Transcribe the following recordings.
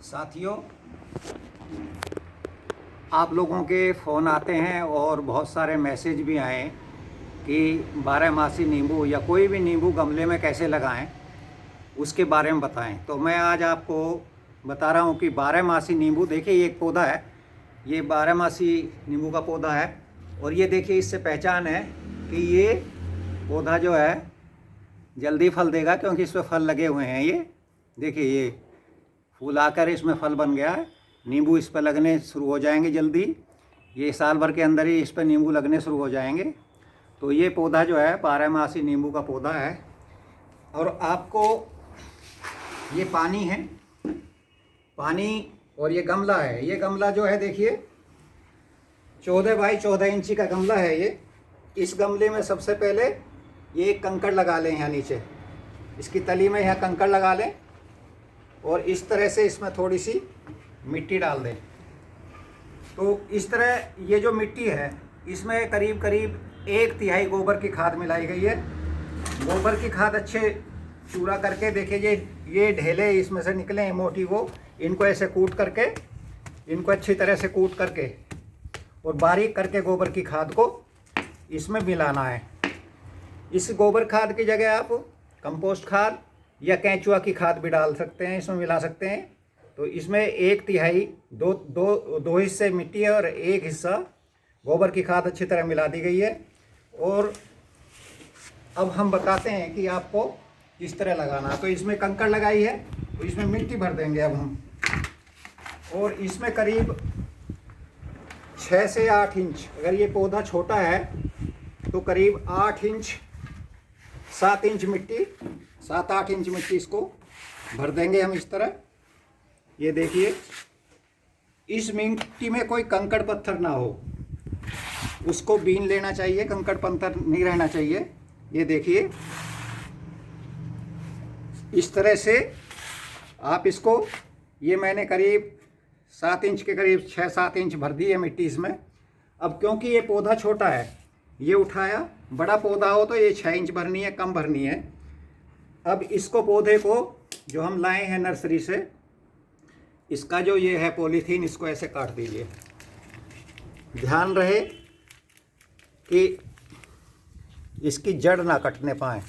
साथियों, आप लोगों के फ़ोन आते हैं और बहुत सारे मैसेज भी आए कि बारहमासी नींबू या कोई भी नींबू गमले में कैसे लगाएं, उसके बारे में बताएं। तो मैं आज आपको बता रहा हूं कि बारहमासी नींबू, देखिए ये एक पौधा है, ये बारहमासी नींबू का पौधा है। और ये देखिए, इससे पहचान है कि ये पौधा जो है जल्दी फल देगा, क्योंकि इस पर फल लगे हुए हैं। ये देखिए, ये फूल आकर इसमें फल बन गया है। नींबू इस पर लगने शुरू हो जाएंगे जल्दी। ये साल भर के अंदर ही इस पर नींबू लगने शुरू हो जाएंगे। तो ये पौधा जो है बारहमासी नींबू का पौधा है। और आपको ये पानी है, पानी, और ये गमला है। ये गमला जो है देखिए 14 बाई 14 इंची का गमला है ये। इस गमले में सबसे पहले ये एक कंकड़ लगा लें, यहाँ नीचे इसकी तली में यहाँ कंकड़ लगा लें और इस तरह से इसमें थोड़ी सी मिट्टी डाल दें। तो इस तरह ये जो मिट्टी है इसमें करीब करीब 1/3 गोबर की खाद मिलाई गई है। गोबर की खाद अच्छे चूरा करके, देखिए ये ढेले इसमें से निकले हैं मोटी, वो इनको ऐसे कूट करके, इनको अच्छी तरह से कूट करके और बारीक करके गोबर की खाद को इसमें मिलाना है। इस गोबर खाद की जगह आप कंपोस्ट खाद या केंचुआ की खाद भी डाल सकते हैं, इसमें मिला सकते हैं। तो इसमें 1/3 दो हिस्से मिट्टी है और 1 हिस्सा गोबर की खाद अच्छी तरह मिला दी गई है। और अब हम बताते हैं कि आपको किस तरह लगाना है। तो इसमें कंकड़ लगाई है, तो इसमें मिट्टी भर देंगे अब हम, और इसमें करीब 6 से 8 इंच, अगर ये पौधा छोटा है तो करीब 8 इंच 7 इंच मिट्टी, 7-8 इंच मिट्टी इसको भर देंगे हम इस तरह। ये देखिए, इस मिट्टी में कोई कंकड़ पत्थर ना हो, उसको बीन लेना चाहिए, कंकड़ पत्थर नहीं रहना चाहिए। ये देखिए, इस तरह से आप इसको, ये मैंने करीब 7 इंच के करीब 6-7 इंच भर दी है मिट्टी इसमें। अब क्योंकि ये पौधा छोटा है, ये उठाया, बड़ा पौधा हो तो ये 6 इंच भरनी है, कम भरनी है। अब इसको, पौधे को जो हम लाए हैं नर्सरी से, इसका जो ये है पॉलीथीन, इसको ऐसे काट दीजिए। ध्यान रहे कि इसकी जड़ ना कटने पाए,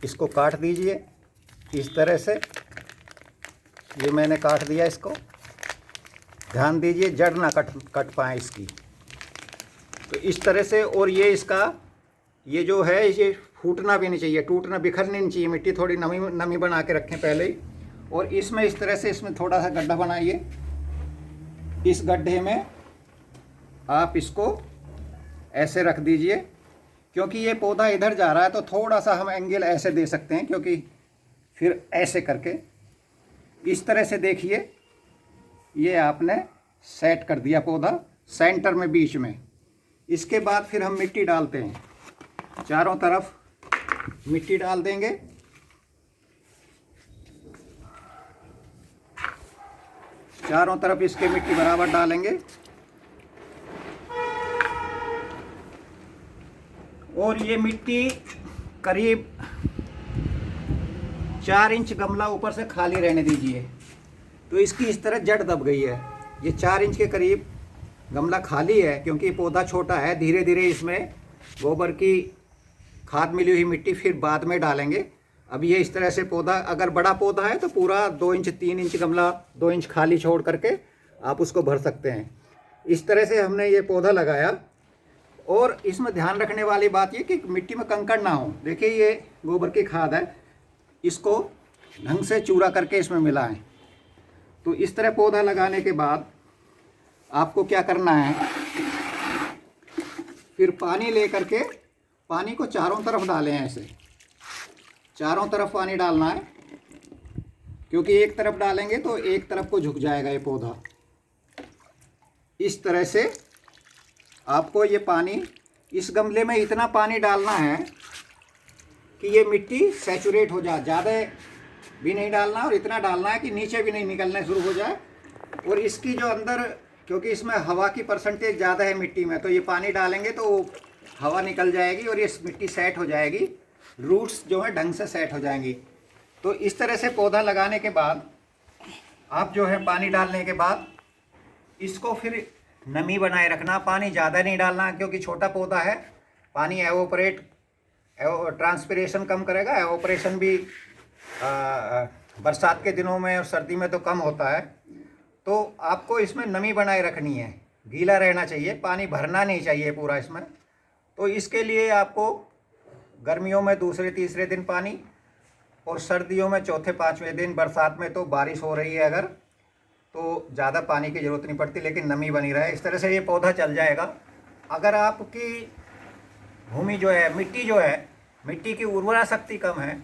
इसको काट दीजिए इस तरह से। ये मैंने काट दिया इसको, ध्यान दीजिए जड़ ना कट पाए इसकी। तो इस तरह से, और ये इसका, ये जो है ये फूटना भी नहीं चाहिए, टूटना, बिखरनी नहीं चाहिए मिट्टी, थोड़ी नमी बना के रखें पहले ही। और इसमें इस तरह से इसमें थोड़ा सा गड्ढा बनाइए। इस गड्ढे में आप इसको ऐसे रख दीजिए, क्योंकि ये पौधा इधर जा रहा है तो थोड़ा सा हम एंगल ऐसे दे सकते हैं, क्योंकि फिर ऐसे करके इस तरह से, देखिए ये आपने सेट कर दिया पौधा सेंटर में, बीच में। इसके बाद फिर हम मिट्टी डालते हैं, चारों तरफ मिट्टी डाल देंगे। चारों तरफ इसके मिट्टी बराबर डालेंगे। और ये मिट्टी करीब 4 इंच गमला ऊपर से खाली रहने दीजिए। तो इसकी इस तरह जड़ दब गई है, ये 4 इंच के करीब गमला खाली है, क्योंकि पौधा छोटा है। धीरे धीरे इसमें गोबर की खाद मिली हुई मिट्टी फिर बाद में डालेंगे। अब ये इस तरह से पौधा, अगर बड़ा पौधा है तो पूरा 2 इंच 3 इंच गमला 2 इंच खाली छोड़ करके आप उसको भर सकते हैं। इस तरह से हमने ये पौधा लगाया। और इसमें ध्यान रखने वाली बात ये कि मिट्टी में कंकड़ ना हो। देखिए, ये गोबर की खाद है, इसको ढंग से चूरा करके इसमें मिलाएं। तो इस तरह पौधा लगाने के बाद आपको क्या करना है, फिर पानी ले करके, पानी को चारों तरफ डालें, ऐसे चारों तरफ पानी डालना है, क्योंकि एक तरफ डालेंगे तो एक तरफ को झुक जाएगा ये पौधा। इस तरह से आपको ये पानी, इस गमले में इतना पानी डालना है कि ये मिट्टी सैचुरेट हो जाए, ज़्यादा भी नहीं डालना और इतना डालना है कि नीचे भी नहीं निकलने शुरू हो जाए। और इसकी जो अंदर, क्योंकि इसमें हवा की परसेंटेज ज़्यादा है मिट्टी में, तो ये पानी डालेंगे तो हवा निकल जाएगी और ये मिट्टी सेट हो जाएगी, रूट्स जो है ढंग से सेट हो जाएंगी। तो इस तरह से पौधा लगाने के बाद आप जो है पानी डालने के बाद इसको फिर नमी बनाए रखना। पानी ज़्यादा नहीं डालना क्योंकि छोटा पौधा है, पानी ट्रांसपिरेशन कम करेगा। एवोपरेशन भी बरसात के दिनों में और सर्दी में तो कम होता है। तो आपको इसमें नमी बनाए रखनी है, गीला रहना चाहिए, पानी भरना नहीं चाहिए पूरा इसमें। तो इसके लिए आपको गर्मियों में दूसरे तीसरे दिन पानी, और सर्दियों में चौथे पाँचवें दिन, बरसात में तो बारिश हो रही है अगर, तो ज़्यादा पानी की ज़रूरत नहीं पड़ती, लेकिन नमी बनी रहे। इस तरह से ये पौधा चल जाएगा। अगर आपकी भूमि जो है, मिट्टी जो है, मिट्टी की उर्वरा शक्ति कम है,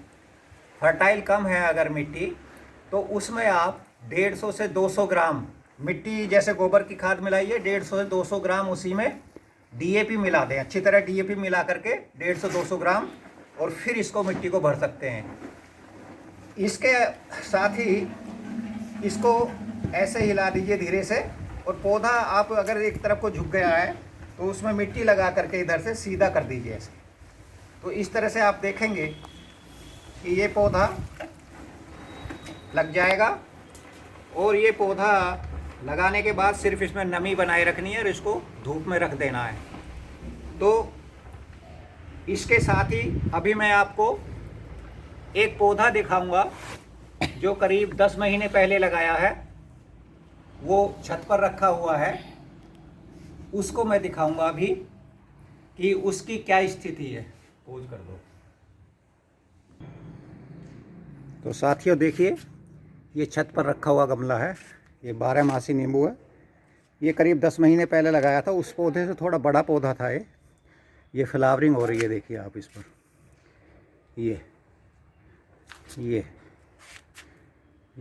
फर्टाइल कम है अगर मिट्टी, तो उसमें आप 150 से 200 ग्राम मिट्टी, जैसे गोबर की खाद मिलाइए, 150 से 200 ग्राम उसी में डीएपी मिला दें। अच्छी तरह डीएपी मिला करके 150-200 ग्राम, और फिर इसको मिट्टी को भर सकते हैं। इसके साथ ही इसको ऐसे हिला दीजिए धीरे से, और पौधा आप अगर एक तरफ को झुक गया है तो उसमें मिट्टी लगा करके इधर से सीधा कर दीजिए ऐसे। तो इस तरह से आप देखेंगे कि ये पौधा लग जाएगा। और ये पौधा लगाने के बाद सिर्फ इसमें नमी बनाए रखनी है और इसको धूप में रख देना है। तो इसके साथ ही अभी मैं आपको एक पौधा दिखाऊंगा जो करीब 10 महीने पहले लगाया है, वो छत पर रखा हुआ है। उसको मैं दिखाऊंगा अभी कि उसकी क्या स्थिति है। पोज कर दो। तो साथियों देखिए, ये छत पर रखा हुआ गमला है, ये 12 मासी नींबू है। ये करीब 10 महीने पहले लगाया था। उस पौधे से थोड़ा बड़ा पौधा था ये फ्लावरिंग हो रही है, देखिए आप इस पर, ये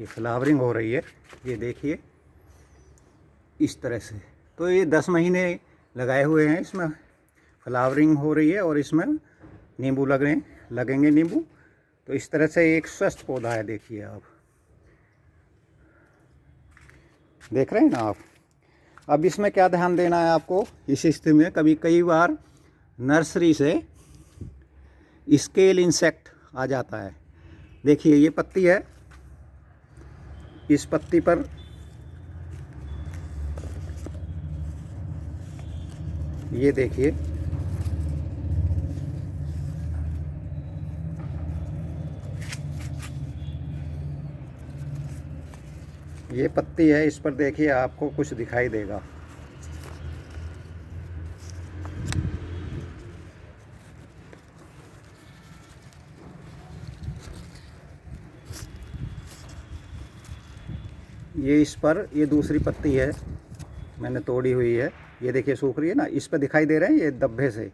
फ्लावरिंग हो रही है, ये देखिए इस तरह से। तो ये 10 महीने लगाए हुए हैं, इसमें फ्लावरिंग हो रही है और इसमें नींबू लगेंगे नींबू। तो इस तरह से एक स्वस्थ पौधा है, देखिए आप देख रहे हैं ना आप। अब इसमें क्या ध्यान देना है आपको इस स्थिति में, कई बार नर्सरी से स्केल इंसेक्ट आ जाता है। देखिए ये पत्ती है, इस पत्ती पर ये देखिए ये पत्ती है, इस पर देखिए आपको कुछ दिखाई देगा। ये इस पर, ये दूसरी पत्ती है, मैंने तोड़ी हुई है, ये देखिए सूख रही है ना। इस पर दिखाई दे रहे हैं ये धब्बे से,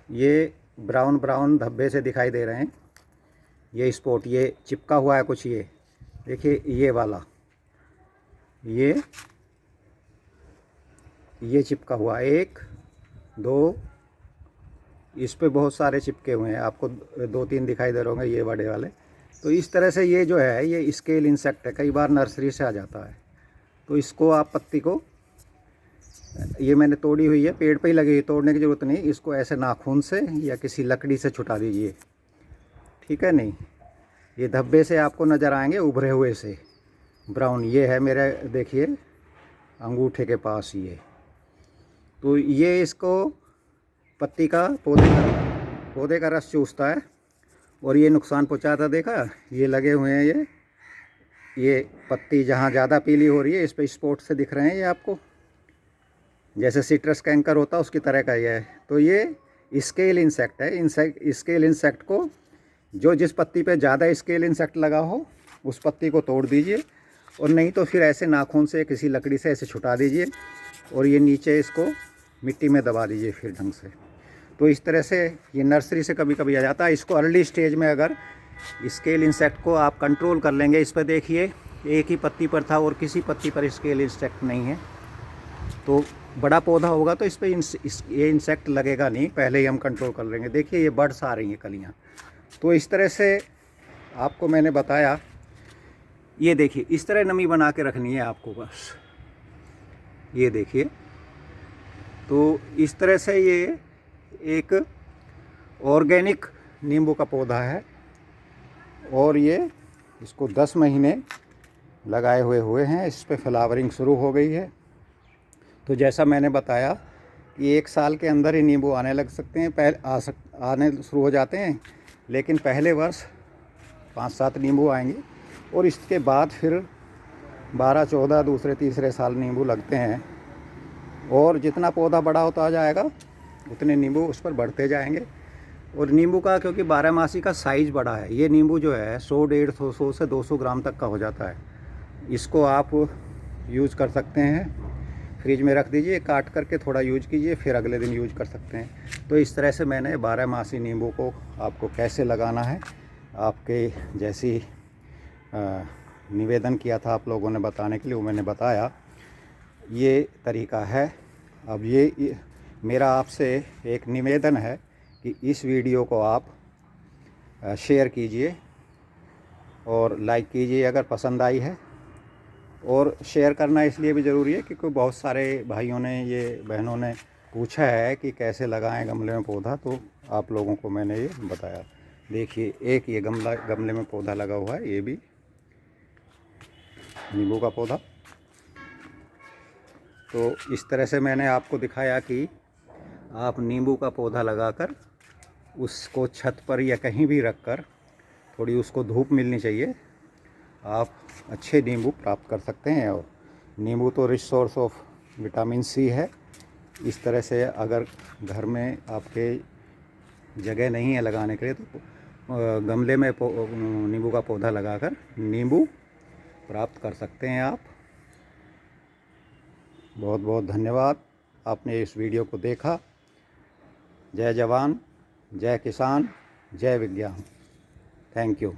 ये ब्राउन ब्राउन धब्बे से दिखाई दे रहे हैं। ये स्पॉट, ये चिपका हुआ है कुछ, ये देखिए ये वाला, ये चिपका हुआ, 1 2, इस पे बहुत सारे चिपके हुए हैं, आपको 2-3 दिखाई दे रहे होंगे ये बड़े वाले। तो इस तरह से ये जो है ये स्केल इंसेक्ट है, कई बार नर्सरी से आ जाता है। तो इसको आप पत्ती को, ये मैंने तोड़ी हुई है, पेड़ पे ही लगी, तोड़ने की ज़रूरत नहीं, इसको ऐसे नाखून से या किसी लकड़ी से छुटा दीजिए, ठीक है। नहीं, ये धब्बे से आपको नज़र आएंगे उभरे हुए से ब्राउन, ये है मेरे देखिए अंगूठे के पास ये। तो ये इसको पत्ती का, पौधे का रस चूसता है और ये नुकसान पहुंचाता, देखा ये लगे हुए हैं, ये पत्ती जहाँ ज़्यादा पीली हो रही है इस पर स्पॉट से दिख रहे हैं ये आपको, जैसे सिट्रस कैंकर होता है उसकी तरह का ये है। तो ये स्केल इंसेक्ट है। स्केल इंसेक्ट को, जो जिस पत्ती पे ज़्यादा स्केल इंसेक्ट लगा हो उस पत्ती को तोड़ दीजिए, और नहीं तो फिर ऐसे नाखून से किसी लकड़ी से ऐसे छुटा दीजिए और ये नीचे इसको मिट्टी में दबा दीजिए फिर ढंग से। तो इस तरह से ये नर्सरी से कभी कभी आ जाता है। इसको अर्ली स्टेज में अगर स्केल इंसेक्ट को आप कंट्रोल कर लेंगे, इस पर देखिए एक ही पत्ती पर था और किसी पत्ती पर स्केल इंसेक्ट नहीं है, तो बड़ा पौधा होगा तो इस पर ये इंसेक्ट लगेगा नहीं, पहले ही हम कंट्रोल कर लेंगे। देखिए ये बर्ड्स आ रही हैं कलियाँ। तो इस तरह से आपको मैंने बताया, ये देखिए इस तरह नमी बना के रखनी है आपको बस, ये देखिए। तो इस तरह से ये एक ऑर्गेनिक नींबू का पौधा है और ये इसको 10 महीने लगाए हुए हैं। इस पे फ्लावरिंग शुरू हो गई है। तो जैसा मैंने बताया कि 1 साल के अंदर ही नींबू आने लग सकते हैं, आने शुरू हो जाते हैं, लेकिन पहले वर्ष 5-7 नींबू आएंगे और इसके बाद फिर 12-14 दूसरे तीसरे साल नींबू लगते हैं। और जितना पौधा बड़ा होता जाएगा उतने नींबू उस पर बढ़ते जाएंगे। और नींबू का क्योंकि 12 मासी का साइज़ बड़ा है, ये नींबू जो है 100-150 से 200 ग्राम तक का हो जाता है। इसको आप यूज़ कर सकते हैं, फ्रिज में रख दीजिए, काट करके थोड़ा यूज कीजिए, फिर अगले दिन यूज कर सकते हैं। तो इस तरह से मैंने 12 मासी नींबू को आपको कैसे लगाना है, आपके जैसी निवेदन किया था आप लोगों ने बताने के लिए, वो मैंने बताया। ये तरीका है। अब ये मेरा आपसे एक निवेदन है कि इस वीडियो को आप शेयर कीजिए और लाइक कीजिए अगर पसंद आई है। और शेयर करना इसलिए भी ज़रूरी है क्योंकि बहुत सारे भाइयों ने, ये बहनों ने पूछा है कि कैसे लगाएं गमले में पौधा, तो आप लोगों को मैंने ये बताया। देखिए, एक ये गमले में पौधा लगा हुआ है, ये भी नींबू का पौधा। तो इस तरह से मैंने आपको दिखाया कि आप नींबू का पौधा लगाकर उसको छत पर या कहीं भी रखकर, थोड़ी उसको धूप मिलनी चाहिए, आप अच्छे नींबू प्राप्त कर सकते हैं। और नींबू तो rich source of vitamin C है। इस तरह से अगर घर में आपके जगह नहीं है लगाने के लिए तो गमले में नींबू का पौधा लगाकर नींबू प्राप्त कर सकते हैं आप। बहुत बहुत धन्यवाद, आपने इस वीडियो को देखा। जय जवान, जय किसान, जय विज्ञान। Thank you.